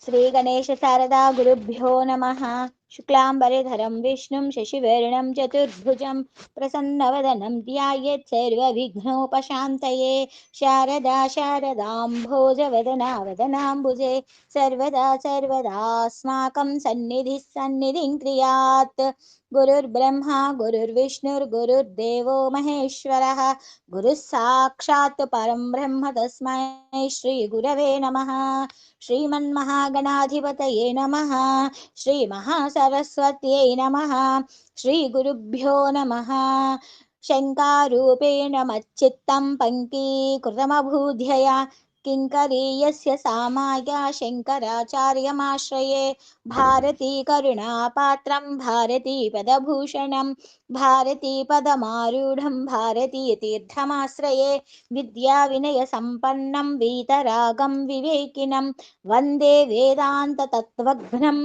శ్రీ గణేశ శారదా గురుభ్యో నమః. శుక్లాంబరధరం విష్ణుం శశివర్ణం చతుర్భుజం ప్రసన్నవదనం ధ్యాయేత్ సర్వవిఘ్నోపశాంతయే. శారదా శారదాంభోజవదనా వదనాంబుజే సర్వదా సర్వదాస్మాకం సన్నిధిః సన్నిధిం క్రియాత్. గురుర్బ్రహ్మా గురుర్విష్ణుర్గురుర్దేవో మహేశ్వరः. గురుः సాక్షాత్ పరం బ్రహ్మ తస్మై శ్రీ గురవే నమః. శ్రీమన్మహాగణాధిపతయే నమః. శ్రీ మహాసరస్వత్యై నమః. శ్రీ గురుభ్యో నమః. శంకారూపేణ మచ్చిత్తం పంకీకృతమభూధ్యయ కింకరీయస్య సామాయ శంకరాచార్యమాశ్రయే. భారతీ కరుణాపాత్రం భారతీ పదభూషణం భారతీ పదమారూఢం భారతీ తీర్థమాశ్రయే. విద్యా వినయ సంపన్నం వీతరాగం వివేకినం వందే వేదాంత తత్వజ్ఞం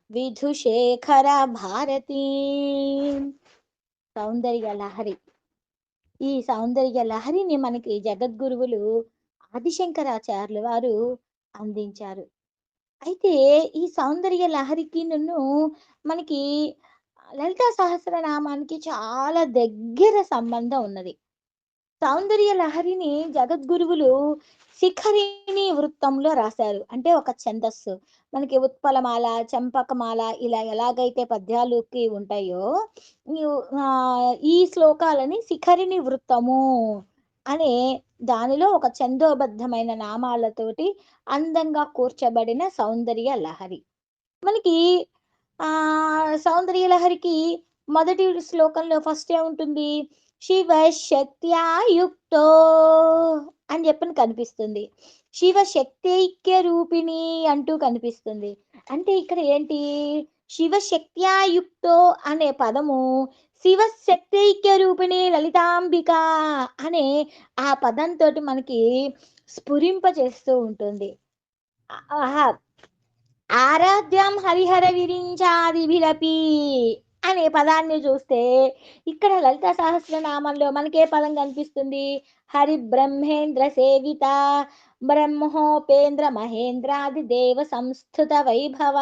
విధుశేఖర భారతీ. సౌందర్య లహరి. ఈ సౌందర్య లహరిని మనకి జగద్గురువులు ఆదిశంకరాచార్యుల వారు అందించారు. అయితే ఈ సౌందర్య లహరికి మనకి లలితా సహస్రనామానికి చాలా దగ్గర సంబంధం ఉన్నది. సౌందర్య లహరిని జగద్గురువులు శిఖరిణి వృత్తంలో రాశారు. అంటే ఒక ఛందస్సు. మనకి ఉత్పలమాల, చంపకమాల ఇలా ఎలాగైతే పద్యాలుకి ఉంటాయో ఈ శ్లోకాలని శిఖరిణి వృత్తము అనే దానిలో ఒక ఛందోబద్ధమైన నామాలతోటి అందంగా కూర్చబడిన సౌందర్య లహరి. మనకి సౌందర్య లహరికి మొదటి శ్లోకంలో ఫస్ట్ ఏముంటుంది? శివశక్త్యాయుక్తో అని చెప్పని కనిపిస్తుంది. శివశక్తైక్య రూపిణి అంటూ కనిపిస్తుంది. అంటే ఇక్కడ ఏంటి? శివశక్త్యాయుక్తో అనే పదము శివశక్తైక్య రూపిణి లలితాంబిక అనే ఆ పదంతో మనకి స్ఫురింపజేస్తూ ఉంటుంది. ఆరాధ్యం హరిహర విరించాదిభిరపి అనే పదాన్ని చూస్తే ఇక్కడ లలిత సహస్రనామంలో మనకే పదం కనిపిస్తుంది? హరి బ్రహ్మేంద్ర సేవిత బ్రహ్మోపేంద్ర మహేంద్రాది దేవ సంస్థుత వైభవ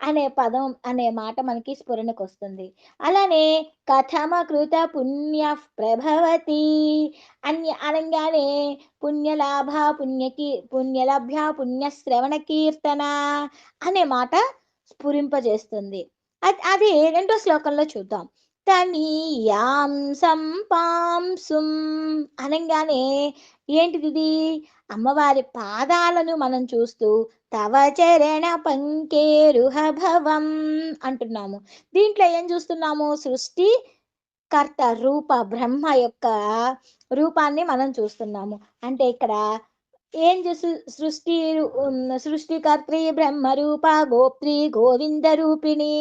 అనే పదం అనే మాట మనకి స్ఫురణకు వస్తుంది. అలానే కథమకృత పుణ్య ప్రభవతి అనగానే పుణ్యలాభ పుణ్యలభ్య పుణ్యశ్రవణ కీర్తన అనే మాట స్ఫురింపజేస్తుంది. అది రెండో శ్లోకంలో చూద్దాం. తనీయాం సంపాంసుం అనగానే ఏంటిది? అమ్మవారి పాదాలను మనం చూస్తూ తవ చరణ పంకేరుహ భవం అంటున్నాము. దీంట్లో ఏం చూస్తున్నాము? సృష్టి కర్త రూప బ్రహ్మ యొక్క రూపాన్ని మనం చూస్తున్నాము. అంటే ఇక్కడ ఏం సృష్టికర్త్రి బ్రహ్మ రూప గోప్త్రి గోవింద రూపిణి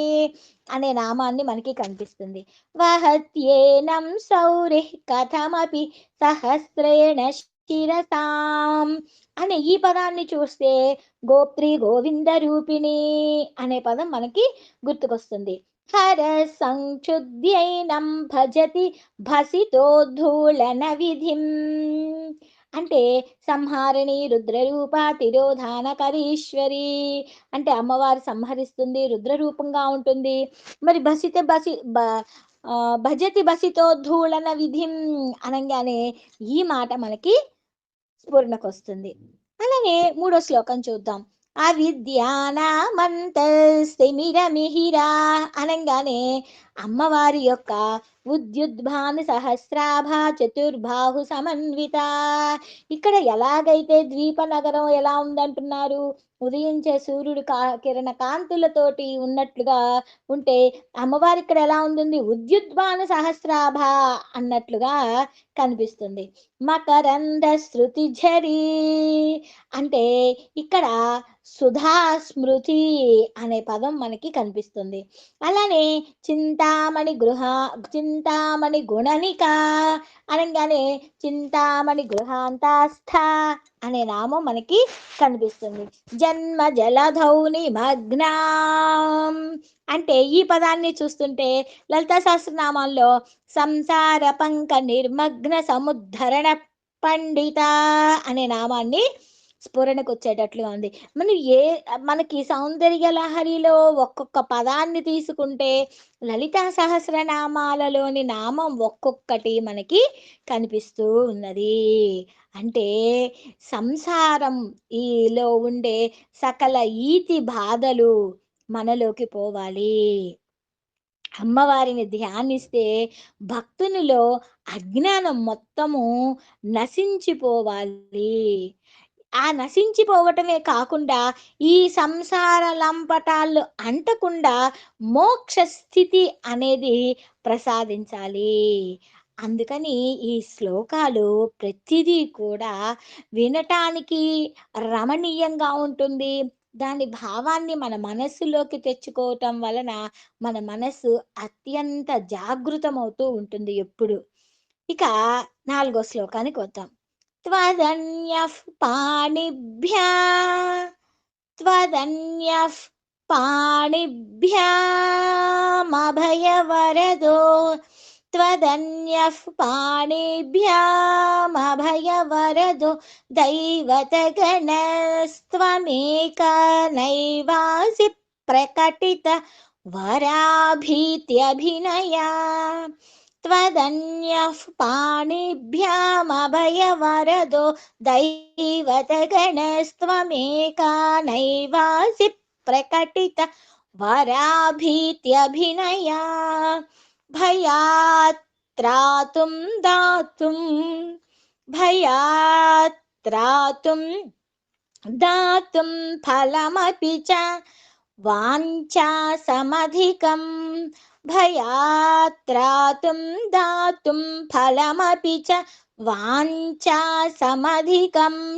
అనే నామాన్ని మనకి కనిపిస్తుంది. వహత్యేనం సౌరి కథమపి సహస్రేణ శిరసాం అనే ఈ పదాన్ని చూస్తే గోప్త్రి గోవింద రూపిణి అనే పదం మనకి గుర్తుకొస్తుంది. హర సంక్షుద్యైనం భజతి భసితోద్ధూళన విధిం అంటే సంహారిణి రుద్రరూప తిరోధానకరీశ్వరి అంటే అమ్మవారు సంహరిస్తుంది, రుద్రరూపంగా ఉంటుంది. మరి భజతి బసితోద్ధూళన విధిం అనగానే ఈ మాట మనకి స్ఫురణకు వస్తుంది. అలానే మూడో శ్లోకం చూద్దాం. అవిద్యానామంతస్తిమిరమిహిరా అనగానే అమ్మవారి యొక్క ఉద్యుద్భాను సహస్రాభ చతుర్బాహు సమన్విత. ఇక్కడ ఎలాగైతే ద్వీప నగరం ఎలా ఉందంటున్నారు? ఉదయించే సూర్యుడు కిరణ కాంతులతోటి ఉన్నట్లుగా ఉంటే అమ్మవారి ఇక్కడ ఎలా ఉంటుంది? ఉద్యుద్భాను సహస్రాభ అన్నట్లుగా కనిపిస్తుంది. మకరంద శృతి ఝరి అంటే ఇక్కడ సుధా స్మృతి అనే పదం మనకి కనిపిస్తుంది. అలానే చింతామణి గుణనిక అనగానే చింతామణి గృహాంతస్థ అనే నామం మనకి కనిపిస్తుంది. జన్మ జలధౌ నిమగ్నం అంటే ఈ పదాన్ని చూస్తుంటే లలితా సహస్రనామాల్లో సంసార పంక నిర్మగ్న సముద్ధరణ పండిత అనే నామాన్ని స్ఫురణకు వచ్చేటట్లుగా ఉంది. మనం మనకి సౌందర్య లహరిలో ఒక్కొక్క పదాన్ని తీసుకుంటే లలితా సహస్రనామాలలోని నామం ఒక్కొక్కటి మనకి కనిపిస్తూ ఉన్నది. అంటే సంసారం ఈలో ఉండే సకల ఈతి బాధలు మనలోకి పోవాలి. అమ్మవారిని ధ్యానిస్తే భక్తునిలో అజ్ఞానం మొత్తము నశించిపోవాలి. ఆ నశించిపోవటమే కాకుండా ఈ సంసార లంపటాలు అంటకుండా మోక్ష స్థితి అనేది ప్రసాదించాలి. అందుకని ఈ శ్లోకాలు ప్రతిదీ కూడా వినటానికి రమణీయంగా ఉంటుంది. దాని భావాన్ని మన మనస్సులోకి తెచ్చుకోవటం వలన మన మనస్సు అత్యంత జాగృతమవుతూ ఉంటుంది ఎప్పుడు. ఇక 4 శ్లోకానికి వద్దాం. త్వదన్యః పాణిభ్యా త్వదన్యః పాణిభ్యామభయవరదో త్వదన్యః పాణిభ్యామభయవరదో దైవతగణస్త్వమేక నైవాసి ప్రకటిత వరాభీత్యభినయా त्वदन्यः पाणिभ्यामभयवरदो दैवतगणस्त्वमेका नैवासि प्रकटित वराभीत्यभिनया भयात्त्रातुं दातुं भयात्त्रातुं दातुं फलमपि च वाञ्छासमधिकं भयात्त्रातुं दातुं फलमपि च वाञ्छासमधिकं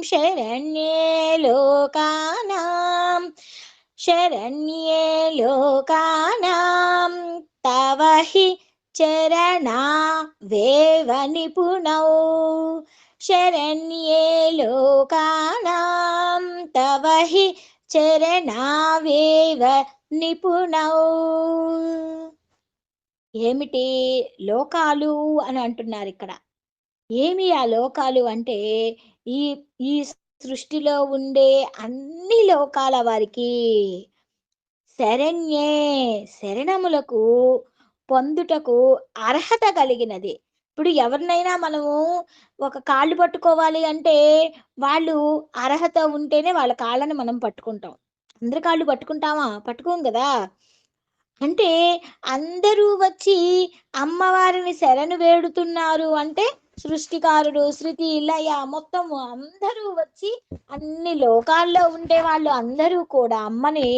शरण्ये लोकानां तव हि चरणावेव निपुणौ शरण्ये लोकानां तव हि చరణావేవ నిపుణౌ. ఏమిటి లోకాలు అని అంటున్నారు ఇక్కడ. ఏమి ఆ లోకాలు అంటే ఈ ఈ సృష్టిలో ఉండే అన్ని లోకాల వారికి శరణ్యే శరణములకు పొందుటకు అర్హత కలిగినది. ఇప్పుడు ఎవరినైనా మనము ఒక కాళ్ళు పట్టుకోవాలి అంటే వాళ్ళు అర్హత ఉంటేనే వాళ్ళ కాళ్ళని మనం పట్టుకుంటాం. అందరి కాళ్ళు పట్టుకుంటామా? పట్టుకోం కదా! అంటే అందరూ వచ్చి అమ్మవారిని శరణు వేడుతున్నారు అంటే సృష్టికారుడు, శృతి, లయ మొత్తము అందరూ వచ్చి అన్ని లోకాల్లో ఉండే వాళ్ళు అందరూ కూడా అమ్మని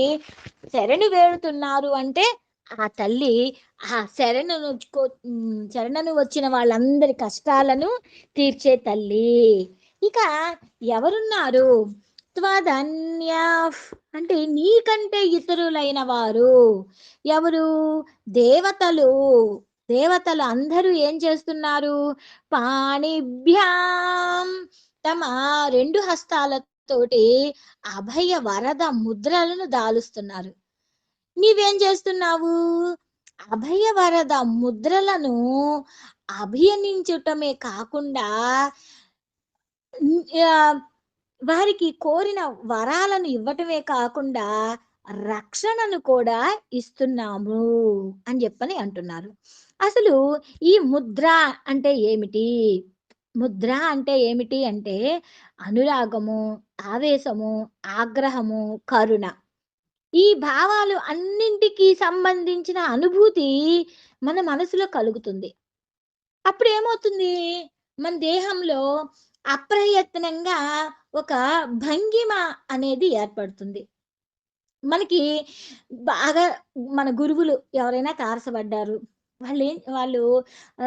శరణు వేడుతున్నారు అంటే ఆ తల్లి ఆ శరణను వచ్చిన వాళ్ళందరి కష్టాలను తీర్చే తల్లి. ఇక ఎవరున్నారు? త్వదన్య అంటే నీకంటే ఇతరులైన వారు ఎవరు? దేవతలు. దేవతలు అందరూ ఏం చేస్తున్నారు? పాణిభ్యాం తమ 2 హస్తాలతోటి అభయ వరద ముద్రలను దాలుస్తున్నారు. నీవేం చేస్తున్నావు? అభయ వరద ముద్రలను అభియనించటమే కాకుండా వారికి కోరిన వరాలను ఇవ్వటమే కాకుండా రక్షణను కూడా ఇస్తున్నాము అని చెప్పని అంటున్నారు. అసలు ఈ ముద్ర అంటే ఏమిటి? ముద్ర అంటే ఏమిటి అంటే అనురాగము, ఆవేశము, ఆగ్రహము, కరుణ. ఈ భావాలు అన్నింటికి సంబంధించిన అనుభూతి మన మనసులో కలుగుతుంది. అప్పుడు ఏమవుతుంది? మన దేహంలో అప్రయత్నంగా ఒక భంగిమ అనేది ఏర్పడుతుంది. మనకి బాగా మన గురువులు ఎవరైనా తారసపడ్డారు. వాళ్ళు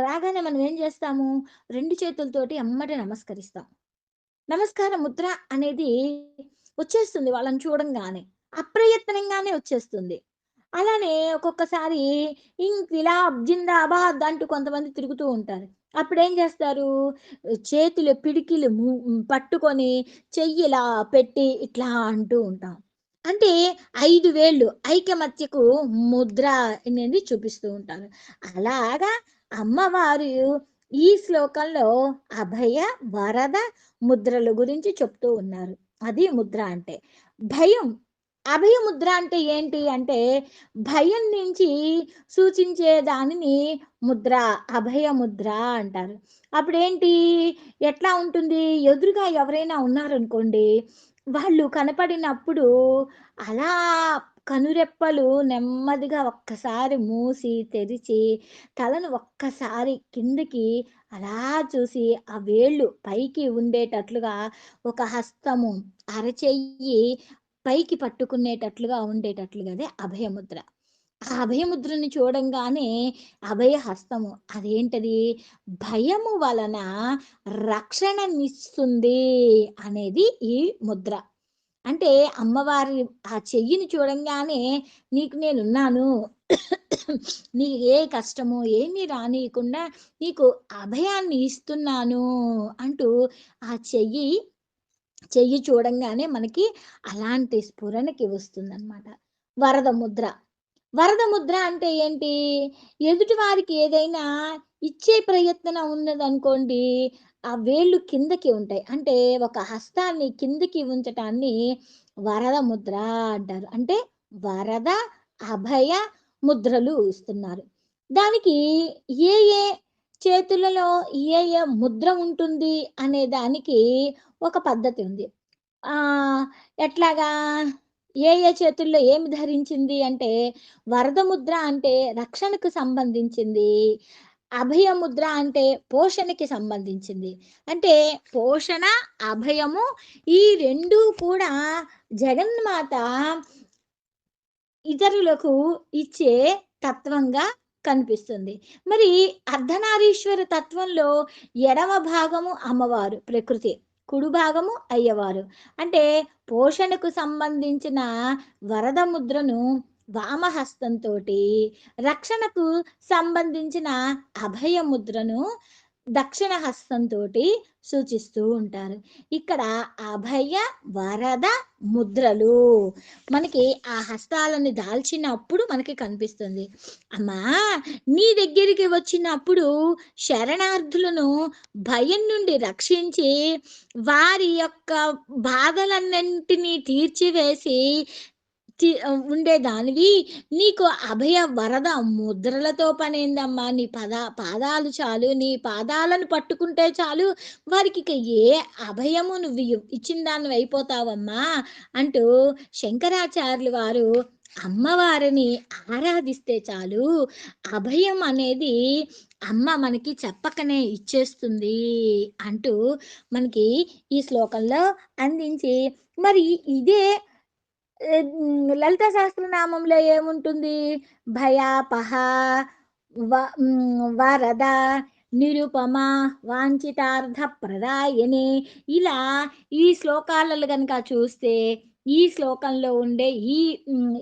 రాగానే మనం ఏం చేస్తాము? 2 చేతులతోటి ఎమ్మటే నమస్కరిస్తాం. నమస్కార ముద్ర అనేది వచ్చేస్తుంది వాళ్ళని చూడంగానే. అప్రయత్నంగానే వచ్చేస్తుంది. అలానే ఒక్కొక్కసారి ఇంక్విలాబ్ జిందాబాద్ అంటూ కొంతమంది తిరుగుతూ ఉంటారు. అప్పుడేం చేస్తారు? చేతిలో పిడికిలు పట్టుకొని చెయ్యిలా పెట్టి ఇట్లా అంటూ ఉంటాం. అంటే 5 వేళ్ళు ఐకమత్యకు ముద్ర అనేది చూపిస్తూ ఉంటారు. అలాగా అమ్మవారు ఈ శ్లోకంలో అభయ వరద ముద్రల గురించి చెప్తూ ఉన్నారు. అది ముద్ర అంటే. భయం. అభయ ముద్ర అంటే ఏంటి అంటే, భయం నుంచి సూచించే దానిని ముద్ర, అభయ ముద్ర అంటారు. అప్పుడేంటి, ఎట్లా ఉంటుంది, ఎదురుగా ఎవరైనా ఉన్నారనుకోండి, వాళ్ళు కనపడినప్పుడు అలా కనురెప్పలు నెమ్మదిగా ఒక్కసారి మూసి, తెరిచి, తలను ఒక్కసారి కిందకి అలా చూసి, ఆ వేళ్ళు పైకి ఉండేటట్లుగా ఒక హస్తము, అరచెయ్యి పైకి పట్టుకునేటట్లుగా ఉండేటట్లుగాదే అభయముద్ర. ఆ అభయముద్రని చూడంగానే అభయ హస్తము అదేంటది? భయము వలన రక్షణనిస్తుంది అనేది ఈ ముద్ర. అంటే అమ్మవారి ఆ చెయ్యిని చూడంగానే నీకు నేనున్నాను. నీకు ఏ కష్టము ఏమీ రానీయకుండా నీకు అభయాన్ని ఇస్తున్నాను అంటూ ఆ చెయ్యి చూడంగానే మనకి అలాంటి స్ఫురణకి వస్తుందన్నమాట. వరద ముద్ర. వరద ముద్ర అంటే ఏంటి? ఎదుటి వారికి ఏదైనా ఇచ్చే ప్రయత్నం ఉన్నదనుకోండి, ఆ వేళ్ళు కిందకి ఉంటాయి. అంటే ఒక హస్తాన్ని కిందకి ఉంచటాన్ని వరద ముద్ర అంటారు. అంటే వరద, అభయ ముద్రలు ఇస్తున్నారు. దానికి ఏ ఏ చేతులలో ఏ ఏ ముద్ర ఉంటుంది అనే దానికి ఒక పద్ధతి ఉంది. ఆహ్, ఎట్లాగా? ఏ ఏ చేతుల్లో ఏమి ధరించింది అంటే, వరద ముద్ర అంటే రక్షణకు సంబంధించింది. అభయ ముద్ర అంటే పోషణకి సంబంధించింది. అంటే పోషణ, అభయము ఈ 2 కూడా జగన్మాత ఇతరులకు ఇచ్చే తత్వంగా కనిపిస్తుంది. మరి అర్ధనారీశ్వర తత్వంలో ఎడమ భాగము అమ్మవారు ప్రకృతి, కుడి భాగము అయ్యవారు. అంటే పోషణకు సంబంధించిన వరద ముద్రను వామహస్తంతోటి, రక్షణకు సంబంధించిన అభయ ముద్రను దక్షిణ హస్తంతోటి సూచిస్తూ ఉంటారు. ఇక్కడ అభయ, వరద ముద్రలు మనకి ఆ హస్తాలను దాల్చినప్పుడు మనకి కనిపిస్తుంది. అమ్మా! నీ దగ్గరికి వచ్చినప్పుడు శరణార్థులను భయం నుండి రక్షించి, వారి యొక్క బాధలన్నింటినీ తీర్చివేసి ఉండేదానివి. నీకు అభయ వరద ముద్రలతో పనేందమ్మా? నీ పాదాలు చాలు. నీ పాదాలను పట్టుకుంటే చాలు. వారికిక ఏ అభయము నువ్వు ఇచ్చిన దానివయిపోతావమ్మా అంటూ శంకరాచార్యులు వారు అమ్మవారిని ఆరాధిస్తే చాలు, అభయం అనేది అమ్మ మనకి చెప్పకనే ఇచ్చేస్తుంది అంటూ మనకి ఈ శ్లోకంలో అందించి, మరి ఇదే లలిత సహస్రనామంలో ఏముంటుంది? భయాపహ, వరద, నిరుపమ, వాంఛితార్థ ప్రదాయని, ఇలా ఈ శ్లోకాలలో గనక చూస్తే, ఈ శ్లోకంలో ఉండే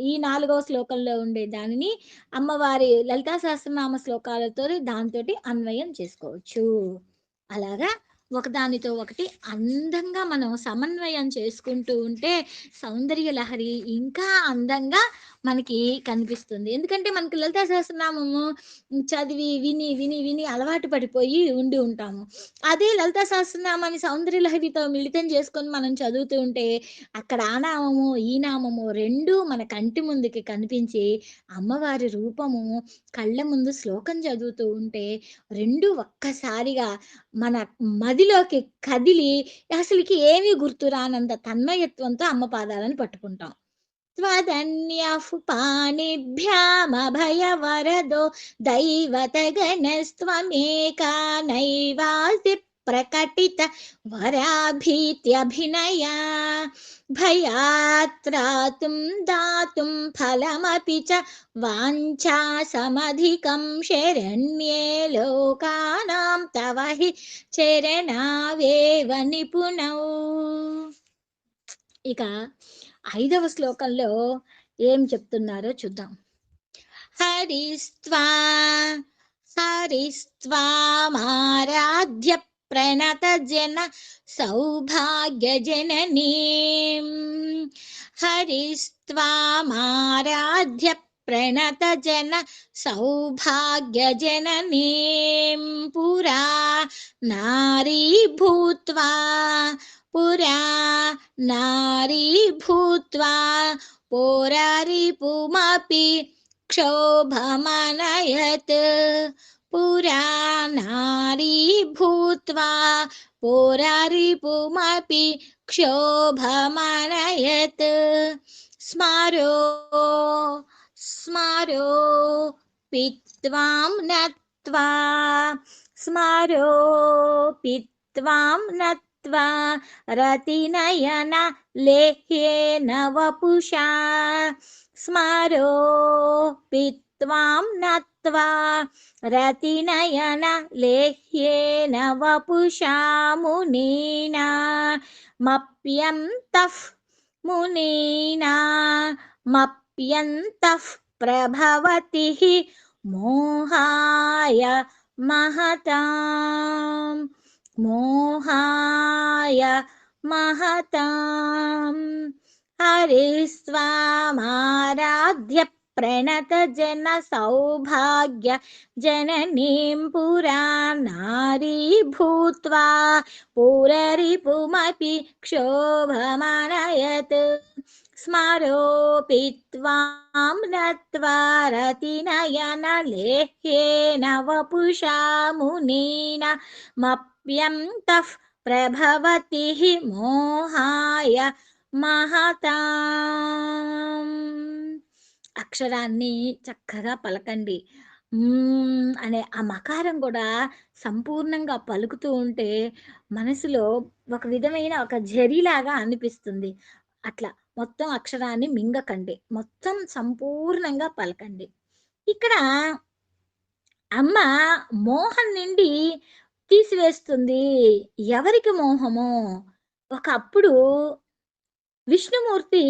ఈ 4వ శ్లోకంలో ఉండే దానిని అమ్మవారి లలితా సహస్రనామ శ్లోకాలతోని దాంతోటి అన్వయం చేసుకోవచ్చు. అలాగా ఒకదానితో ఒకటి అందంగా మనం సమన్వయం చేసుకుంటూ ఉంటే సౌందర్య లహరి ఇంకా అందంగా మనకి కనిపిస్తుంది. ఎందుకంటే మనకి లలితా సహస్రనామము చదివి, విని అలవాటు పడిపోయి ఉండి ఉంటాము. అదే లలితా సహస్రనామాన్ని సౌందర్య లహరితో మిళితం చేసుకొని మనం చదువుతూ ఉంటే అక్కడ ఆ నామము, ఈ నామము 2 మన కంటి ముందుకి కనిపించి అమ్మవారి రూపము కళ్ళ ముందు శ్లోకం చదువుతూ ఉంటే 2 ఒక్కసారిగా మన మదిలోకి కదిలి అసలుకి ఏమీ గుర్తు రానంత తన్మయత్వంతో అమ్మ పాదాలను పట్టుకుంటాం. త్వదన్యః పాణిభ్యామభయవరదో దైవతగణస్త్వమేకా నైవాసి ప్రకటిత వరాభీత్యభినయా భయాత్రాతుం దాతుం ఫలమపి చ వాంఛాసమధికం శరణ్యే లోకానాం తవ హి చరణావేవ నిపుణౌ. ఇక 5వ శ్లోకంలో ఏం చెప్తున్నారో చూద్దాం. హరిస్త్వా హరిస్త్వామారాధ్య ప్రణత జన సౌభాగ్య జననీం హరిస్త్వామారాధ్య ప్రణత జన సౌభాగ్య జననీం పురా నారీ భూత్వా పురా నారీ భూత్వా పోరారిపుమపి క్షోభమనయత్. పురా నారీ భూత్వా పోరారిపుమపి క్షోభమనయత్. స్మరో స్మరో పిత్వాం నత్వా స్మరోపిత్వాం నత్వా రతినయన లేహ్యేన వపుషా. స్మరోపిత్వాం నత్వా రతినయన లేహ్యేన వపుషా మునీనా మప్యంతః మునీనా మప్యంతః ప్రభవతి మోహాయ మహతాం మోహాయ మహతాం. హరిస్వామారాధ్య ప్రణత జన సౌభాగ్య జననీం పురా నారీ భూత్వా పూరరిపుమపి క్షోభమనయత్. స్మరోపిత్వాం నత్వా రతినయన లేహ్యేన వపుషా మునీన మప్యంతః ప్రభవతి మోహాయ మహతాం. అక్షరాన్ని చక్కగా పలకండి. అనే ఆ మకారం కూడా సంపూర్ణంగా పలుకుతూ ఉంటే మనసులో ఒక విధమైన ఒక జరీలాగా అనిపిస్తుంది. అట్లా మొత్తం అక్షరాన్ని మింగకండి, మొత్తం సంపూర్ణంగా పలకండి. ఇక్కడ అమ్మ మోహం నుండి తీసివేస్తుంది. ఎవరికి మోహము? ఒకప్పుడు విష్ణుమూర్తి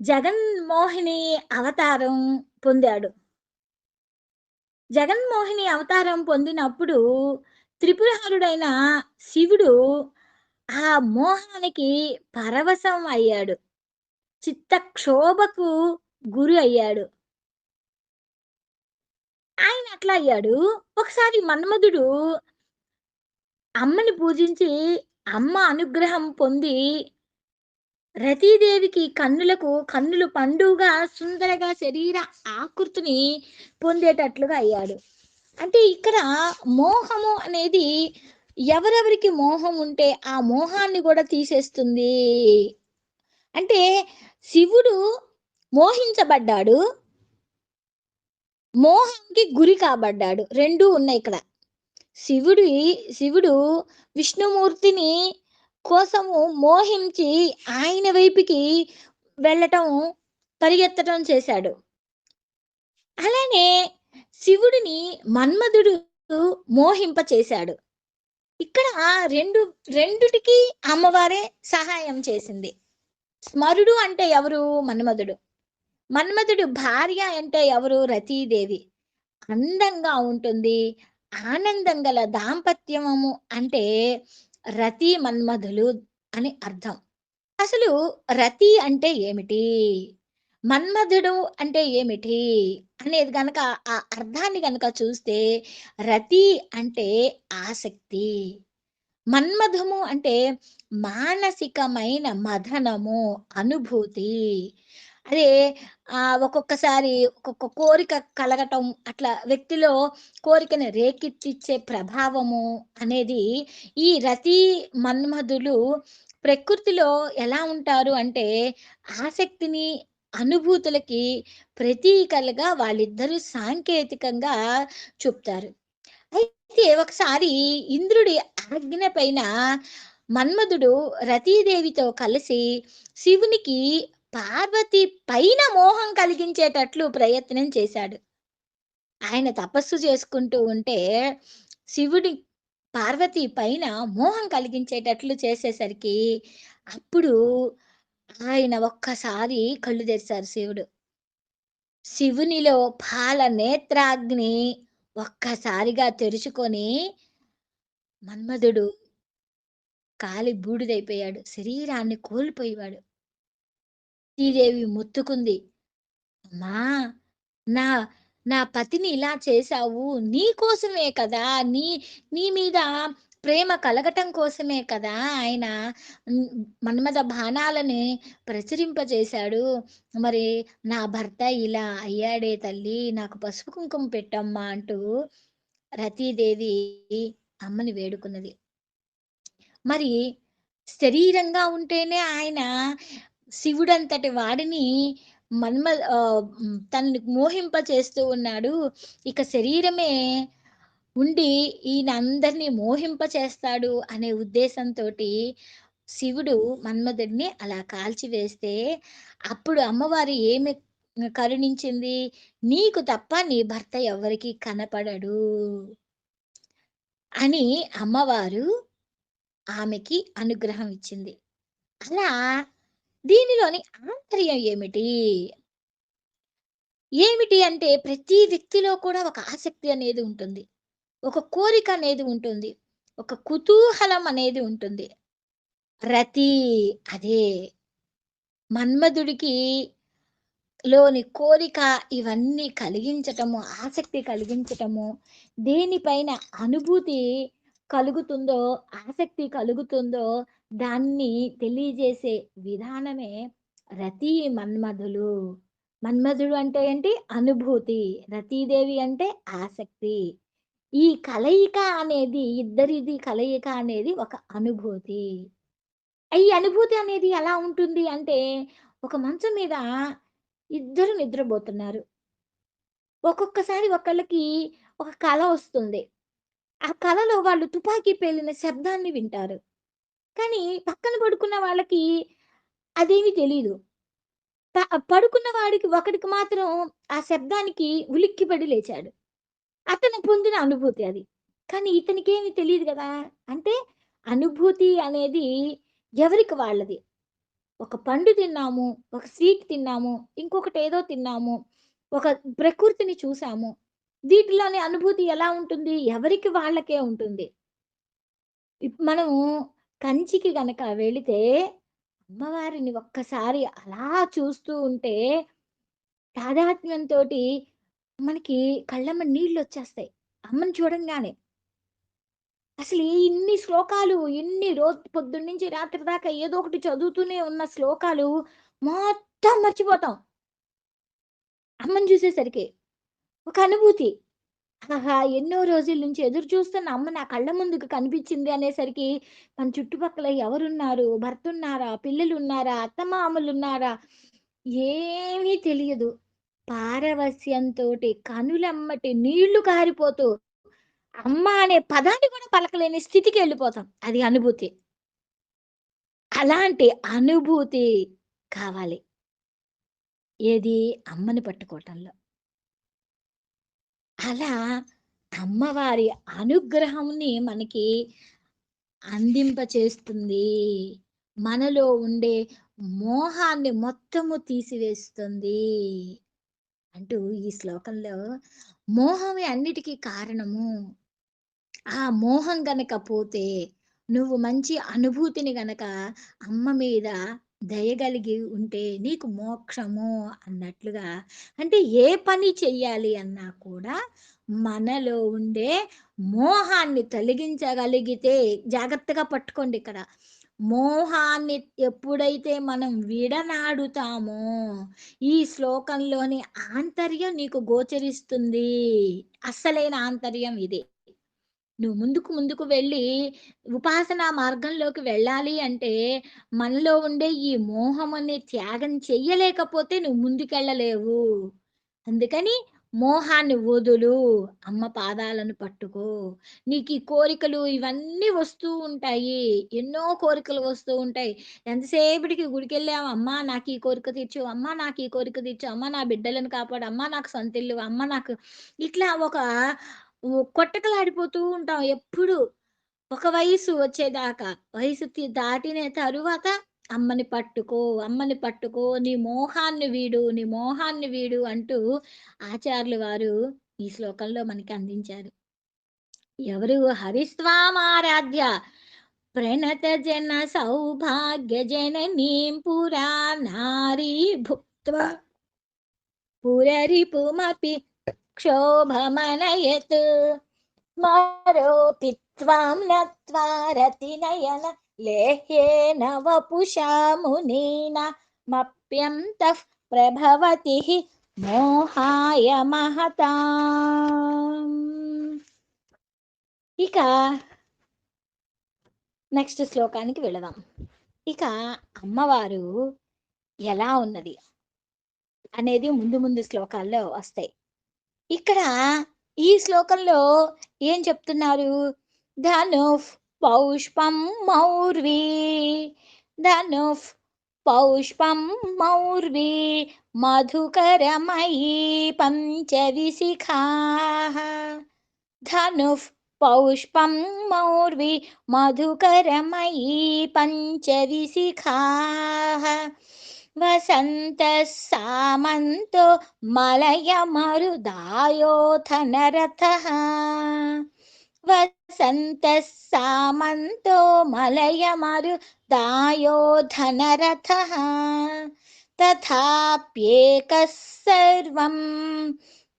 జగన్మోహిని అవతారం పొందాడు. జగన్మోహిని అవతారం పొందినప్పుడు త్రిపురహరుడైన శివుడు ఆ మోహానికి పరవశం అయ్యాడు, చిత్తక్షోభకు గురి అయ్యాడు. ఆయన అట్లా అయ్యాడు. ఒకసారి మన్మధుడు అమ్మని పూజించి అమ్మ అనుగ్రహం పొంది రతీదేవికి కన్నులు పండుగా సుందరగా శరీర ఆకృతిని పొందేటట్లుగా అయ్యాడు. అంటే ఇక్కడ మోహము అనేది ఎవరెవరికి మోహం ఉంటే ఆ మోహాన్ని కూడా తీసేస్తుంది. అంటే శివుడు మోహించబడ్డాడు, మోహంకి గురి కాబడ్డాడు. రెండూ ఉన్నాయి ఇక్కడ. శివుడు విష్ణుమూర్తిని కోసము మోహించి ఆయన వైపుకి వెళ్ళటం, పరిగెత్తడం చేశాడు. అలానే శివుడిని మన్మధుడు మోహింప చేశాడు. ఇక్కడ రెండుటికి అమ్మవారే సహాయం చేసింది. స్మరుడు అంటే ఎవరు? మన్మధుడు. మన్మధుడు భార్య అంటే ఎవరు? రతీదేవి. అందంగా ఉంటుంది, ఆనందం గల దాంపత్యము అంటే రతి మన్మధులు అని అర్థం. అసలు రతి అంటే ఏమిటి, మన్మధుడు అంటే ఏమిటి అనేది గనక ఆ అర్థాన్ని గనక చూస్తే, రతి అంటే ఆసక్తి, మన్మధము అంటే మానసికమైన మదనము, అనుభూతి. అదే ఒక్కొక్కసారి ఒక్కొక్క కోరిక కలగటం, అట్లా వ్యక్తిలో కోరికని రేకెత్తిచ్చే ప్రభావము అనేది ఈ రతి మన్మధులు ప్రకృతిలో ఎలా ఉంటారు అంటే ఆసక్తిని, అనుభూతులకి ప్రతీకలుగా వాళ్ళిద్దరూ సాంకేతికంగా చెప్తారు. అయితే ఒకసారి ఇంద్రుడి ఆజ్ఞ పైన మన్మధుడు రతీదేవితో కలిసి శివునికి పార్వతి పైన మోహం కలిగించేటట్లు ప్రయత్నం చేశాడు. ఆయన తపస్సు చేసుకుంటూ ఉంటే శివుడి పార్వతి పైన మోహం కలిగించేటట్లు చేసేసరికి అప్పుడు ఆయన ఒక్కసారి కళ్ళు తెరిచారు శివుడు. శివునిలో పాల నేత్రాగ్ని ఒక్కసారిగా తెరుచుకొని మన్మధుడు కాలి బూడిదైపోయాడు, శరీరాన్ని కోల్పోయేవాడు. శ్రీదేవి మొత్తుకుంది, అమ్మా, నా నా పతిని ఇలా చేశావు, నీ కోసమే కదా, నీ నీ మీద ప్రేమ కలగటం కోసమే కదా ఆయన హ్మ్, మన్మథ బాణాలని ప్రచురింపజేశాడు. మరి నా భర్త ఇలా అయ్యాడే తల్లి, నాకు పసుపు కుంకుమ పెట్టమ్మా అంటూ రతీదేవి అమ్మని వేడుకున్నది. మరి శరీరంగా ఉంటేనే ఆయన శివుడంతటి వాడిని తనని మోహింపచేస్తూ ఉన్నాడు. ఇక శరీరమే ఉండి ఈయన అందరిని మోహింపచేస్తాడు అనే ఉద్దేశంతోటి శివుడు మన్మధుడిని అలా కాల్చివేస్తే, అప్పుడు అమ్మవారు ఏమి కరుణించింది? "నీకు తప్ప నీ భర్త ఎవ్వరికీ కనపడడు" అని అమ్మవారు ఆమెకి అనుగ్రహం ఇచ్చింది. అలా దీనిలోని ఆంతర్యం ఏమిటి? ఏమిటి అంటే ప్రతి వ్యక్తిలో కూడా ఒక ఆసక్తి అనేది ఉంటుంది. ఒక కోరిక అనేది ఉంటుంది. ఒక కుతూహలం అనేది ఉంటుంది. రతి అదే మన్మధుడికి లోని కోరిక ఇవన్నీ కలిగించటము, ఆసక్తి కలిగించటము, దేనిపైన అనుభూతి కలుగుతుందో, ఆసక్తి కలుగుతుందో దాన్ని తెలియజేసే విధానమే రతి మన్మధులు. మన్మధుడు అంటే ఏంటి? అనుభూతి. రతీదేవి అంటే ఆసక్తి. ఈ కలయిక అనేది ఇద్దరిది కలయిక అనేది ఒక అనుభూతి. ఈ అనుభూతి అనేది ఎలా ఉంటుంది అంటే, ఒక మంచం మీద ఇద్దరు నిద్రబోతున్నారు. ఒక్కొక్కసారి ఒకళ్ళకి ఒక కల వస్తుంది. ఆ కలలో వాళ్ళు తుపాకీ పేలిన శబ్దాన్ని వింటారు. కానీ పక్కన పడుకున్న వాళ్ళకి అదేమీ తెలీదు. ప పడుకున్న వాడికి ఒకడికి మాత్రం ఆ శబ్దానికి ఉలిక్కిపడి లేచాడు. అతను పొందిన అనుభూతి అది. కానీ ఇతనికేమి తెలీదు గదా! అంటే అనుభూతి అనేది ఎవరికి వాళ్ళది. ఒక పండు తిన్నాము, ఒక స్వీట్ తిన్నాము, ఇంకొకటేదో తిన్నాము, ఒక ప్రకృతిని చూసాము. వీటిలోని అనుభూతి ఎలా ఉంటుంది? ఎవరికి వాళ్ళకే ఉంటుంది. మనము కంచికి గనక వెళితే, అమ్మవారిని ఒక్కసారి అలా చూస్తూ ఉంటే, తాదాత్మ్యంతోటి మనకి కళ్ళెమ్మట నీళ్ళొచ్చేస్తాయి. అమ్మని చూడంగానే. అసలు ఇన్ని శ్లోకాలు, ఇన్ని పొద్దున్నుంచి రాత్రి దాకా ఏదో ఒకటి చదువుతూనే ఉన్న శ్లోకాలు మొత్తం మర్చిపోతాం. అమ్మని చూసేసరికి. ఒక అనుభూతి. ఆహా! ఎన్నో రోజుల నుంచి ఎదురు చూస్తున్న అమ్మ నా కళ్ళ ముందుకు కనిపించింది అనేసరికి, మన చుట్టుపక్కల ఎవరున్నారు? భర్తున్నారా? పిల్లలున్నారా? అత్తమామలున్నారా? ఏమీ తెలియదు. పారవస్యంతోటి కనులెమ్మటి నీళ్లు కారిపోతూ, అమ్మ అనే పదాన్ని కూడా పలకలేని స్థితికెళ్ళిపోతాం. అది అనుభూతి. అలాంటి అనుభూతి కావాలి. ఏది? అమ్మని పట్టుకోవటంలో. అలా అమ్మవారి అనుగ్రహంని మనకి అందింపచేస్తుంది. మనలో ఉండే మోహాన్ని మొత్తము తీసివేస్తుంది. అంటూ ఈ శ్లోకంలో మోహమే అన్నిటికీ కారణము. ఆ మోహం గనక పోతే, నువ్వు మంచి అనుభూతిని గనక అమ్మ మీద దయగలిగి ఉంటే నీకు మోక్షము అన్నట్లుగా. అంటే ఏ పని చెయ్యాలి అన్నా కూడా మనలో ఉండే మోహాన్ని తొలగించగలిగితే జాగ్రత్తగా పట్టుకోండి ఇక్కడ. మోహాన్ని ఎప్పుడైతే మనం విడనాడుతామో, ఈ శ్లోకంలోని ఆంతర్యం నీకు గోచరిస్తుంది. అస్సలైన ఆంతర్యం ఇదే. నువ్వు ముందుకు ముందుకు వెళ్ళి ఉపాసనా మార్గంలోకి వెళ్ళాలి అంటే, మనలో ఉండే ఈ మోహం అనే త్యాగం చెయ్యలేకపోతే నువ్వు ముందుకెళ్ళలేవు. అందుకని మోహాన్ని వదులు. అమ్మ పాదాలను పట్టుకో. నీకీ కోరికలు ఇవన్నీ వస్తూ ఉంటాయి. ఎన్నో కోరికలు వస్తూ ఉంటాయి. ఎంతసేపటికి గుడికెళ్ళాము, అమ్మా నాకీ కోరిక తీర్చు, అమ్మా నాకీ కోరిక తీర్చు, అమ్మ నా బిడ్డలను కాపాడు, అమ్మ నాకు సొంతిల్లు, అమ్మ నాకు ఇట్లా ఒక కొట్టకలాడిపోతూ ఉంటాం ఎప్పుడు. ఒక వయసు వచ్చేదాకా. వయసు దాటిన తరువాత అమ్మని పట్టుకో, అమ్మని పట్టుకో, నీ మోహాన్ని వీడు, నీ మోహాన్ని వీడు అంటూ ఆచార్యులు వారు ఈ శ్లోకంలో మనకి అందించారు. ఎవరు? హరిస్వామారాధ్య ప్రణత జన సౌభాగ్య జననీం పురా నారీ భుక్త్వా పురరిపుమపి క్షోభమనయత్ స్మరోపి त्वां नत्वा रतिनयन लेह्येन वपुषा मुनीना मप्यन्तः प्रभवति हि మోహాయ మహతాం. ఇక నెక్స్ట్ శ్లోకానికి వెళదాం. ఇక అమ్మవారు ఎలా ఉన్నది అనేది ముందు ముందు శ్లోకాల్లో వస్తాయి. ఇక్కడ ఈ శ్లోకంలో ఏం చెప్తున్నారు? ధనుః పౌష్పం మౌర్వీ, ధనుః పౌష్పం మౌర్వీ మధుకరమయీ పంచవిశిఖాః. ధనుః పౌష్పం మౌర్వీ మధుకరమయీ పంచవిశిఖాః. వసంతః సామంతో మలయమరుదాయోథ నరథః. వసంతః సామంతో మలయమరుదాయోథ నరథః. తథాప్యేకः సర్వం,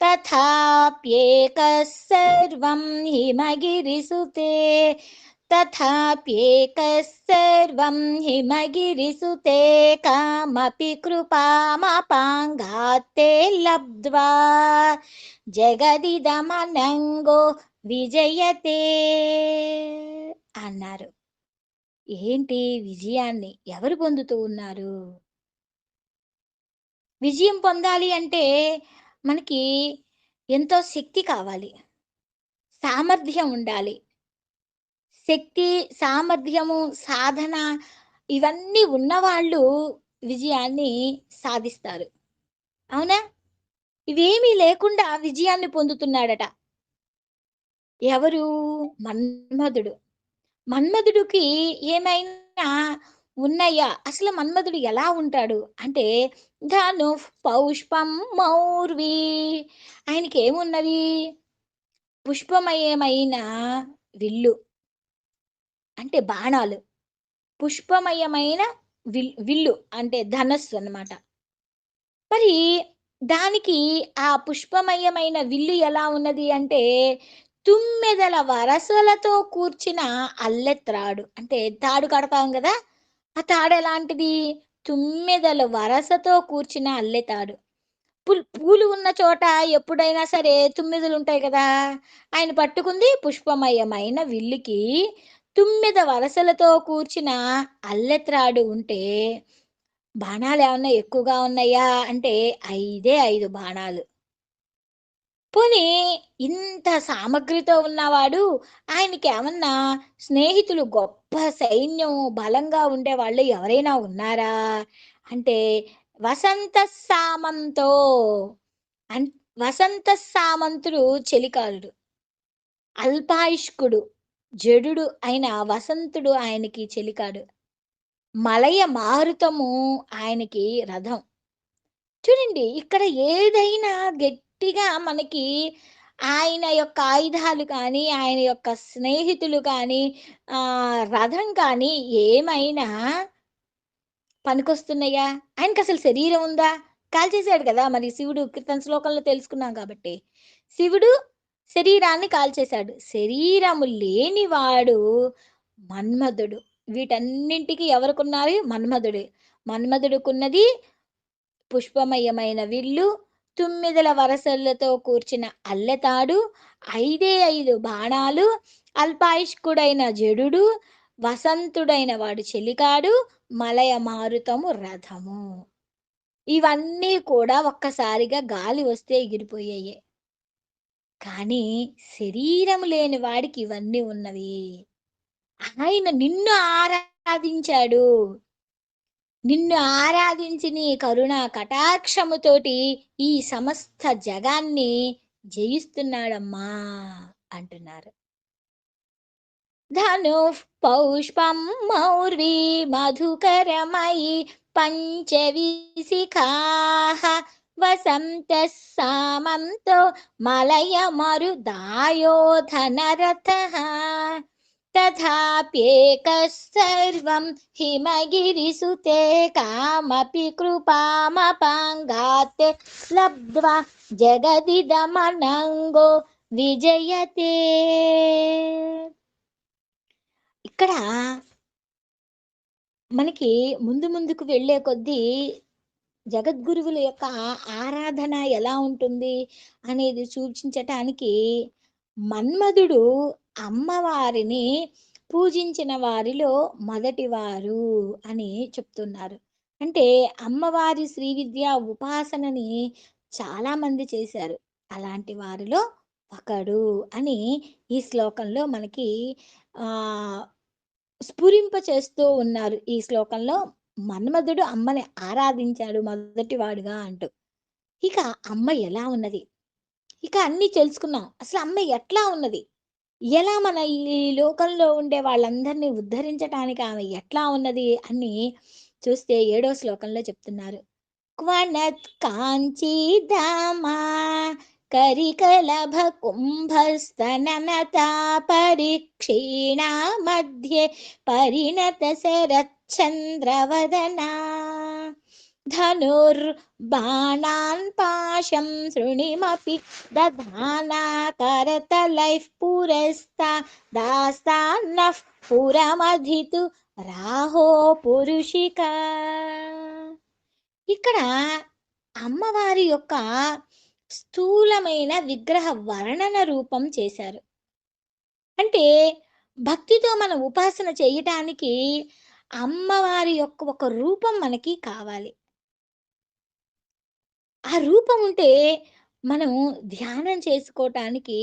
తథాప్యేకः సర్వం హిమగిరిసుతే, తథాప్యేకः సర్వం హిమగిరిసుతే కామపి కృపామపాంగాత్తే లబ్ధ్వా జగదిదమనంగో విజయతే అన్నారు. ఏంటి విజయాన్ని ఎవరు పొందుతూ ఉన్నారు? విజయం పొందాలి అంటే మనకి ఎంతో శక్తి కావాలి, సామర్థ్యం ఉండాలి. శక్తి, సామర్థ్యము, సాధన ఇవన్నీ ఉన్నవాళ్ళు విజయాన్ని సాధిస్తారు. అవునా? ఇవేమీ లేకుండా విజయాన్ని పొందుతున్నాడట. ఎవరు? మన్మధుడు. మన్మధుడికి ఏమైనా ఉన్నాయా? అసలు మన్మధుడు ఎలా ఉంటాడు అంటే ధను పౌష్పం మౌర్వీ. ఆయనకి ఏమున్నది? పుష్పమయమైన విల్లు అంటే బాణాలు, పుష్పమయమైన విల్లు అంటే ధనస్సు అన్నమాట. మరి దానికి ఆ పుష్పమయమైన విల్లు ఎలా ఉన్నది అంటే తుమ్మెదల వరసలతో కూర్చిన అల్లెత్రాడు. అంటే తాడు కడతాం కదా, ఆ తాడు ఎలాంటిది? తుమ్మెదల వరసతో కూర్చిన అల్లెతాడు. పూలు ఉన్న చోట ఎప్పుడైనా సరే తుమ్మెదలు ఉంటాయి కదా. ఆయన పట్టుకుంది పుష్పమయమైన విల్లుకి తుమ్మెద వరసలతో కూర్చిన అల్లెత్రాడు ఉంటే బాణాలు ఏమన్నా ఎక్కువగా ఉన్నాయా అంటే 5 బాణాలు. పోనీ ఇంత సామగ్రితో ఉన్నవాడు, ఆయనకి ఏమన్నా స్నేహితులు, గొప్ప సైన్యం, బలంగా ఉండేవాళ్ళు ఎవరైనా ఉన్నారా అంటే వసంత సామంతో అన్ వసంత సామంతుడు చెలికాలుడు, అల్పాయుష్కుడు, జడుడు అయిన వసంతుడు ఆయనకి చెలికాడు. మలయ మారుతము ఆయనకి రథం. చూడండి, ఇక్కడ ఏదైనా గట్టిగా మనకి ఆయన యొక్క ఆయుధాలు కానీ, ఆయన యొక్క స్నేహితులు కానీ, రథం కానీ ఏమైనా పనికొస్తున్నాయా? ఆయనకసలు శరీరం ఉందా? కాల్చేశాడు కదా! మరి శివుడు క్రితం శ్లోకంలో తెలుసుకున్నాం కాబట్టి. శివుడు శరీరాన్ని కాల్చేశాడు. శరీరము లేనివాడు మన్మధుడు. వీటన్నింటికి ఎవరికున్నారు? మన్మధుడే. మన్మధుడుకున్నది పుష్పమయమైన విల్లు, తుమ్మెదల వరసలతో కూర్చిన అల్లెతాడు, 5 బాణాలు, అల్పాయుష్కుడైన జడుడు, వసంతుడైన వాడు చెలికాడు, మలయ మారుతము రథము. ఇవన్నీ కూడా ఒక్కసారిగా గాలి వస్తే ఎగిరిపోయాయి. కానీ శరీరం లేని వాడికి ఇవన్నీ ఉన్నవి. ఆయన నిన్ను ఆరాధించాడు. నిన్ను ఆరాధించి నీ కరుణ కటాక్షముతోటి ఈ సమస్త జగాన్ని జయిస్తున్నాడమ్మా అంటున్నారు. ధను పౌష్పం మౌర్వీ మధుకరమయి పంచవిశిఖాః. వసంత సామంతో మలయ మరుదాయోధ నరథః. తథాప్యేకः సర్వం హిమగిరిసుతే కామపి కృపామపాంగాత్ లబ్ధ్వా జగదిదమనంగో విజయతే. ఇక్కడ మనకి ముందుకు వెళ్ళే కొద్దీ జగద్గురువుల యొక్క ఆరాధన ఎలా ఉంటుంది అనేది సూచించటానికి మన్మధుడు అమ్మవారిని పూజించిన వారిలో మొదటివారు అని చెప్తున్నారు. అంటే అమ్మవారి శ్రీ విద్యా ఉపాసనని చాలామంది చేశారు. అలాంటి వారిలో ఒకడు అని ఈ శ్లోకంలో మనకి ఆహ్, స్ఫురింప చేస్తూ ఉన్నారు. ఈ శ్లోకంలో మన్మధుడు అమ్మని ఆరాధించాడు మొదటివాడుగా అంటూ. ఇక అమ్మ ఎలా ఉన్నది? ఇక అన్నీ తెలుసుకున్నాం. అసలు అమ్మ ఎట్లా ఉన్నది? ఎలా మన ఈ లోకంలో ఉండే వాళ్ళందరినీ ఉద్ధరించటానికి ఆమె ఎట్లా ఉన్నది అని చూస్తే ఏడో శ్లోకంలో చెప్తున్నారు. క్వణత్ కాంచీదామా కరికలభ కుంభస్తననతా పరిక్షీణా మధ్యే పరిణత శరచ్చంద్రవదనా ధనుర్బాణాన్ పాశం శృణిమపి దధానా కరతలైః పురస్తా దాస్తాన్నః పురమధితు రాహో పురుషిక. ఇక్కడ అమ్మవారి యొక్క స్థూలమైన విగ్రహ వర్ణన రూపం చేశారు. అంటే భక్తితో మనం ఉపాసన చేయటానికి అమ్మవారి యొక్క ఒక రూపం మనకి కావాలి. ఆ రూపం ఉంటే మనం ధ్యానం చేసుకోవటానికి,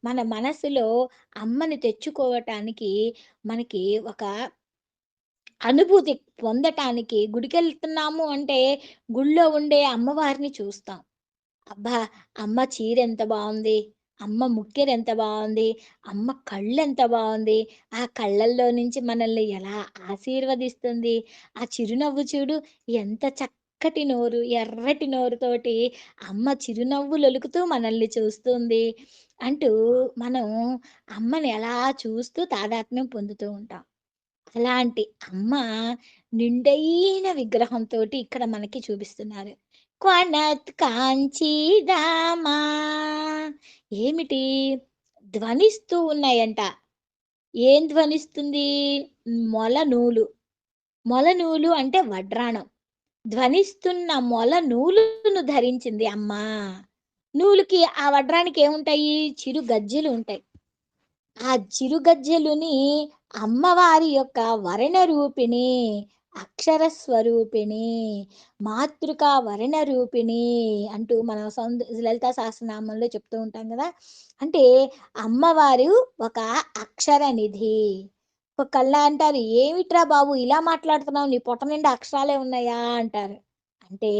మన మనసులో అమ్మని తెచ్చుకోవటానికి మనకి ఒక అనుభూతి పొందటానికి గుడికెళ్తున్నాము అంటే గుడిలో ఉండే అమ్మవారిని చూస్తాం. అబ్బా! అమ్మ చీరెంత బావుంది. అమ్మ ముక్కెరెంత బావుంది. అమ్మ కళ్ళెంత బావుంది. ఆ కళ్ళల్లో నుంచి మనల్ని ఎలా ఆశీర్వదిస్తుంది. ఆ చిరునవ్వు చూడు ఎంత చక్కటి నోరు, ఎర్రటి నోరుతోటి అమ్మ చిరునవ్వులొలుకుతూ మనల్ని చూస్తుంది. అంటూ మనం అమ్మని అలా చూస్తూ తాదాత్మ్యం పొందుతూ ఉంటాం. అలాంటి అమ్మ నిండైన విగ్రహంతోటి ఇక్కడ మనకి చూపిస్తున్నారు. క్వణత్ కాంచీదామా ఏమిటి? ధ్వనిస్తూ ఉన్నాయంట. ఏం ధ్వనిస్తుంది? మొల నూలు. మొల నూలు అంటే వడ్రాణం. ధ్వనిస్తున్న మొల నూలును ధరించింది అమ్మ. నూలుకి ఆ వడ్రానికి ఏముంటాయి? చిరు గజ్జెలు ఉంటాయి. ఆ చిరుగజ్జెలుని అమ్మవారి యొక్క వర్ణ రూపిణి, అక్షర స్వరూపిణి, మాతృకా వర్ణ రూపిణి అంటూ మనం లలితా సహస్రనామంలో చెప్తూ ఉంటాం కదా! అంటే అమ్మవారు ఒక అక్షర నిధి. ఒకళ్ళ అంటారు, "ఏమిట్రా బాబు ఇలా మాట్లాడుతున్నావు? నీ పొట్ట నిండా అక్షరాలే ఉన్నాయా?" అంటారు. అంటే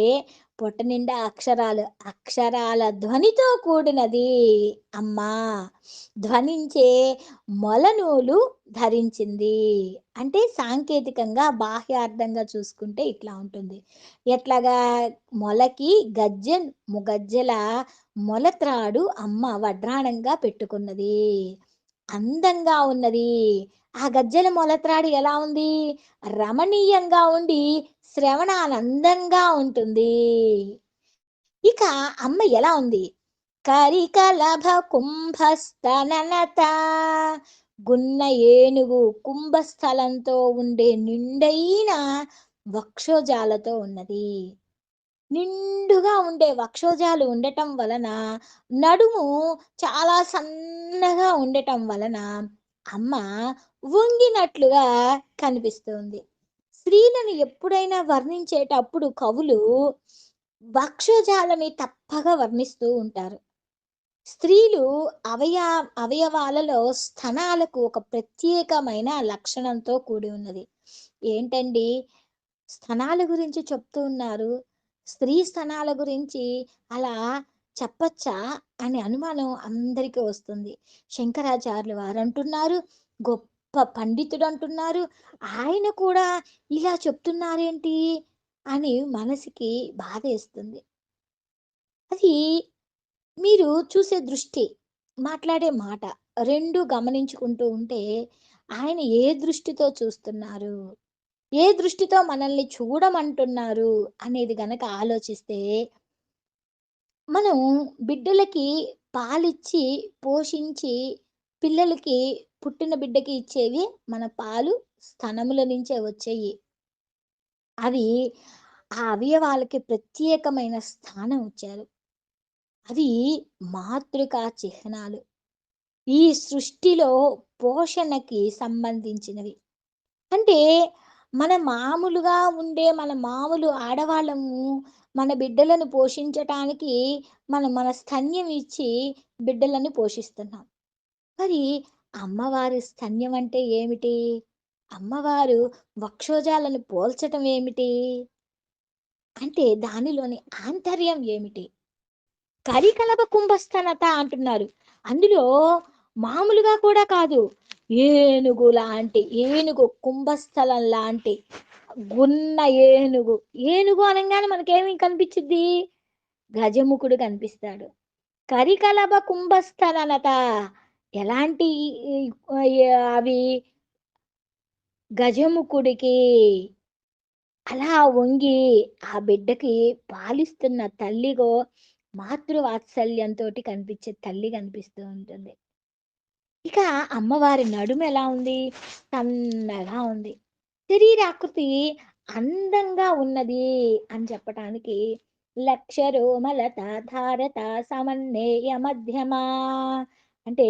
పొట్ట నిండా అక్షరాలు, అక్షరాల ధ్వనితో కూడినది అమ్మ. ధ్వనించే మొలనూలు ధరించింది. అంటే సాంకేతికంగా బాహ్యార్థంగా చూసుకుంటే ఇట్లా ఉంటుంది. ఎట్లాగా మొలకి గజ్జెల మొలత్రాడు అమ్మ వడ్రాణంగా పెట్టుకున్నది. అందంగా ఉన్నది. ఆ గజ్జెల మొలత్రాడు ఎలా ఉంది? రమణీయంగా ఉండి శ్రవణానందంగా ఉంటుంది. ఇక అమ్మ ఎలా ఉంది? కరికలభ కుంభస్థననత గున్న ఏనుగు కుంభస్థలంతో ఉండే నిండైన వక్షోజాలతో ఉన్నది. నిండుగా ఉండే వక్షోజాలు ఉండటం వలన నడుము చాలా సన్నగా ఉండటం వలన అమ్మ వంగినట్లుగా కనిపిస్తుంది. స్త్రీలను ఎప్పుడైనా వర్ణించేటప్పుడు కవులు వక్షోజాలని తప్పగా వర్ణిస్తూ ఉంటారు. స్త్రీలు అవయ అవయవాలలో స్తనాలకు ఒక ప్రత్యేకమైన లక్షణంతో కూడి ఉన్నది. ఏంటండి? స్తనాల గురించి చెప్తూ ఉన్నారు. స్త్రీ స్తనాల గురించి అలా చెప్పచ్చా? అనే అనుమానం అందరికీ వస్తుంది. శంకరాచార్యులు వారంటున్నారు, గొప్ప పండితుడంటున్నారు. ఆయన కూడా ఇలా చెప్తున్నారేంటి? అని మనసుకి బాధేస్తుంది. అది మీరు చూసే దృష్టి, మాట్లాడే మాట 2 గమనించుకుంటూ ఉంటే ఆయన ఏ దృష్టితో చూస్తున్నారు? ఏ దృష్టితో మనల్ని చూడమంటున్నారు అనేది గనక ఆలోచిస్తే, మనం బిడ్డలకి పాలిచ్చి, పోషించి, పిల్లలకి పుట్టిన బిడ్డకి ఇచ్చేవి మన పాలు స్తనముల నుంచే వచ్చేయి. అవి ఆ అవయవాలకి ప్రత్యేకమైన స్థానం ఇచ్చారు. అవి మాతృకా చిహ్నాలు. ఈ సృష్టిలో పోషణకి సంబంధించినవి. అంటే మన మామూలు ఆడవాళ్ళము మన బిడ్డలను పోషించటానికి మన స్తన్యం ఇచ్చి బిడ్డలను పోషిస్తున్నాం. మరి అమ్మవారి స్తన్యం అంటే ఏమిటి? అమ్మవారు వక్షోజాలను పోల్చటం ఏమిటి? అంటే దానిలోని ఆంతర్యం ఏమిటి? కరికలప కుంభస్థనత అంటున్నారు. అందులో మామూలుగా కూడా కాదు. ఏనుగు కుంభస్థలం లాంటి గున్న ఏనుగు. ఏనుగు అనంగానే మనకేమి కనిపించిద్ది? గజముఖుడు కనిపిస్తాడు. కరికలప కుంభస్థనత ఎలాంటి ఈ అవి గజముఖుడికి అలా వంగి ఆ బిడ్డకి పాలిస్తున్న తల్లిగో మాతృవాత్సల్యంతోటి కనిపించే తల్లి కనిపిస్తూ ఉంటుంది. ఇక అమ్మవారి నడుము ఎలా ఉంది? సన్నగా ఉంది. శరీరాకృతి అందంగా ఉన్నది అని చెప్పటానికి లక్షరోమలత ధారత సమన్నేయ మధ్యమా అంటే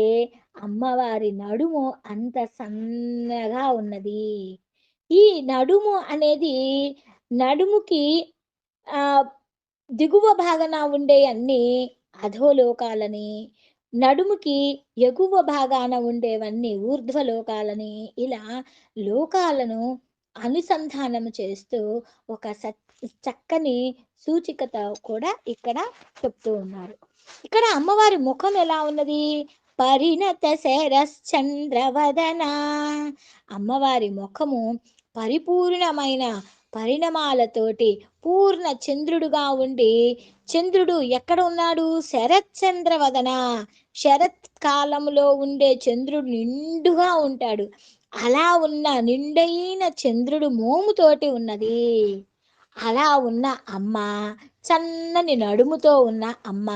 అమ్మవారి నడుము అంత సన్నగా ఉన్నది. ఈ నడుము అనేది నడుముకి ఆహ్, దిగువ భాగాన ఉండే అన్ని అధోలోకాలని, నడుముకి ఎగువ భాగాన ఉండేవన్నీ ఊర్ధ్వలోకాలని, ఇలా లోకాలను అనుసంధానము చేస్తూ ఒక చక్కని సూచికత కూడా ఇక్కడ చెప్తూ ఉన్నారు. ఇక్కడ అమ్మవారి ముఖం ఎలా ఉన్నది? పరిణత శరశ్చంద్రవదన. అమ్మవారి ముఖము పరిపూర్ణమైన పరిణామాలతోటి పూర్ణ చంద్రుడుగా ఉండి, చంద్రుడు ఎక్కడ ఉన్నాడు? శరత్చంద్రవదన. శరత్ కాలంలో ఉండే చంద్రుడు నిండుగా ఉంటాడు. అలా ఉన్న నిండైన చంద్రుడు మోముతోటి ఉన్నది. అలా ఉన్న అమ్మ, సన్నని నడుముతో ఉన్న అమ్మ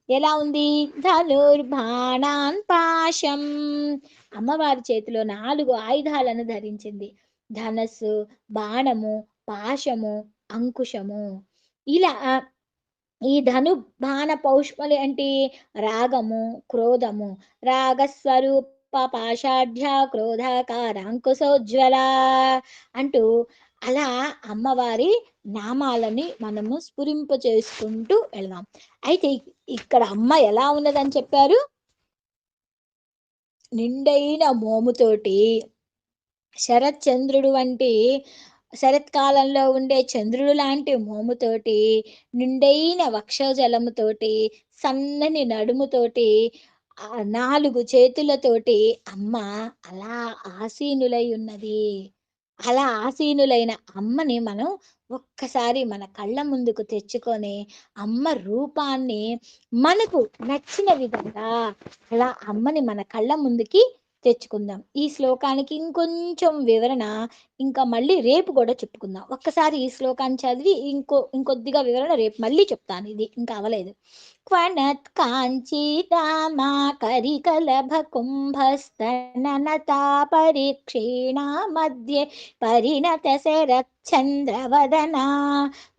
ఎలా ఉంది? ధనుర్బాణాన్ పాశం. అమ్మవారి చేతిలో 4 ఆయుధాలను ధరించింది. ధనస్సు, బాణము, పాశము, అంకుశము. ఇలా ఈ బాణ పౌష్పలు ఏంటి? రాగము, క్రోధము. రాగస్వరూప పాషాఢ్య క్రోధాకారాంకుశోజ్వల అంటూ అలా అమ్మవారి నామాలని మనము స్ఫురింప చేసుకుంటూ వెళ్దాం. అయితే ఇక్కడ అమ్మ ఎలా ఉన్నదని చెప్పారు? నిండైన మోముతోటి శరత్చంద్రుడు వంటి శరత్కాలంలో ఉండే చంద్రుడు లాంటి మోముతోటి, నిండైన వక్షోజలముతోటి, సన్నని నడుముతోటి, 4 చేతులతోటి అమ్మ అలా ఆసీనులై ఉన్నది. అలా ఆసీనులైన అమ్మని మనం ఒక్కసారి మన కళ్ళ ముందుకు తెచ్చుకొని, అమ్మ రూపాన్ని మనకు నచ్చిన విధంగా అలా అమ్మని మన కళ్ళ ముందుకి తెచ్చుకుందాం. ఈ శ్లోకానికి ఇంకొంచెం వివరణ ఇంకా మళ్ళీ రేపు కూడా చెప్పుకుందాం. ఒక్కసారి ఈ శ్లోకాన్ని చదివి ఇంకొద్దిగా వివరణ రేపు మళ్ళీ చెప్తాను. ఇది ఇంకా అవ్వలేదు. క్వణత్ కాంచీదామా కరికలభ కుంభస్తననతా పరిక్షీణా మధ్యే పరిణత శరచ్చంద్రవదనా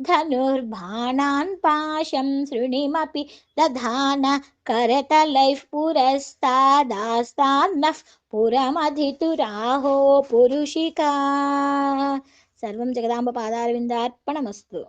ధనుర్బాణాన్ పాశం శృణిమపి దధాన करतलैः पुरस्तादास्तान्नः पुरमधितुराहो पुरुषिका सर्वं जगदाम्ब पादारविन्दार्पणमस्तु।